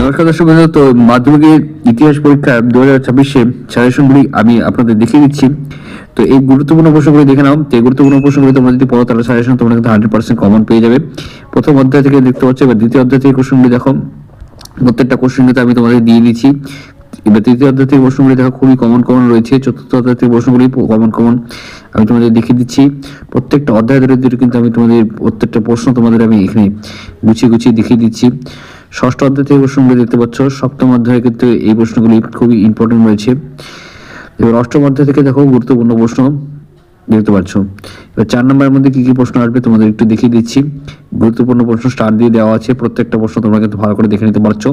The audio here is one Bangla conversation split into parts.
নমস্কার দর্শক বন্ধু, তো মাধ্যমিকের ইতিহাস পরীক্ষা 2026 সাজেশনগুলি আমি আপনাদের দেখিয়ে দিচ্ছি। তো এই গুরুত্বপূর্ণ প্রশ্নগুলি দেখে নাও। তো এই গুরুত্বপূর্ণ প্রশ্নগুলি তোমরা যদি পড়ো তাহলে সাজেশন তোমরা কিন্তু 100% কমন পেয়ে যাবে। প্রথম অধ্যায় থেকে দেখতে পাচ্ছ, এবার দ্বিতীয় অধ্যায় থেকে কোশ্চেনগুলি দেখো। প্রত্যেকটা কোশ্চেন কিন্তু আমি তোমাদের দিয়ে দিচ্ছি। এবার তৃতীয় অধ্যায় থেকে প্রশ্নগুলি দেখো খুবই কমন রয়েছে। চতুর্থ অধ্যায় থেকে প্রশ্নগুলি কমন আমি তোমাদের দেখিয়ে দিচ্ছি। প্রত্যেকটা অধ্যায় ধরে কিন্তু আমি তোমাদের প্রত্যেকটা প্রশ্ন তোমাদের আমি এখানে গুছিয়ে দেখিয়ে দিচ্ছি। ষষ্ঠ অধ্যায় থেকে প্রশ্নগুলি দেখতে পাচ্ছ। সপ্তম অধ্যায়ে কিন্তু এই প্রশ্নগুলি খুবই ইম্পর্টেন্ট রয়েছে। এবার অষ্টম অধ্যায় থেকে দেখো গুরুত্বপূর্ণ প্রশ্ন দেখতে পাচ্ছ। এবার 4 নম্বরের মধ্যে কি কি প্রশ্ন আসবে তোমাদের একটু দেখিয়ে দিচ্ছি। গুরুত্বপূর্ণ প্রশ্ন স্টার দিয়ে দেওয়া আছে। প্রত্যেকটা প্রশ্ন তোমরা কিন্তু ভালো করে দেখে নিতে পারছো।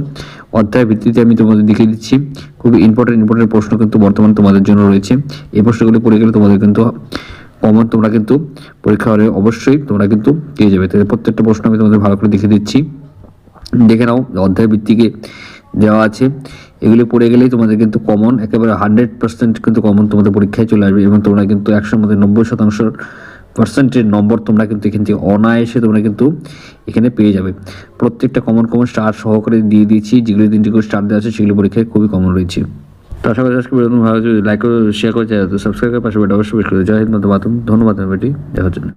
অধ্যায় ভিত্তিতে আমি তোমাদের দেখিয়ে দিচ্ছি। খুবই ইম্পর্টেন্ট প্রশ্ন কিন্তু বর্তমানে তোমাদের জন্য রয়েছে। এই প্রশ্নগুলি পড়ে গেলে তোমাদের কিন্তু কমন তোমরা কিন্তু পরীক্ষা হলে অবশ্যই তোমরা কিন্তু পেয়ে যাবে। তাহলে প্রত্যেকটা প্রশ্ন আমি তোমাদের ভালো করে দেখিয়ে দিচ্ছি। দেখে নাও, অধ্যায় ভিত্তিকে দেওয়া আছে। এগুলি পড়ে গেলেই তোমাদের কিন্তু কমন একেবারে 100% কিন্তু কমন তোমাদের পরীক্ষায় চলে আসবে এবং তোমরা কিন্তু 100-র মধ্যে 90% নম্বর তোমরা কিন্তু এখান থেকে অনায়াসে তোমরা কিন্তু এখানে পেয়ে যাবে। প্রত্যেকটা কমন স্টার সহকারে দিয়ে দিয়েছি। যেগুলি 3টি করে স্টার দেওয়া আছে সেগুলি পরীক্ষায় খুবই কমন রয়েছে। তো আশা করি আজকে ভালো লাইক করে শেয়ার করে সাবস্ক্রাইব করে পাশে অবশ্যই বেশ করে জয় হিন্দ, ধন্যবাদ দেখার জন্য।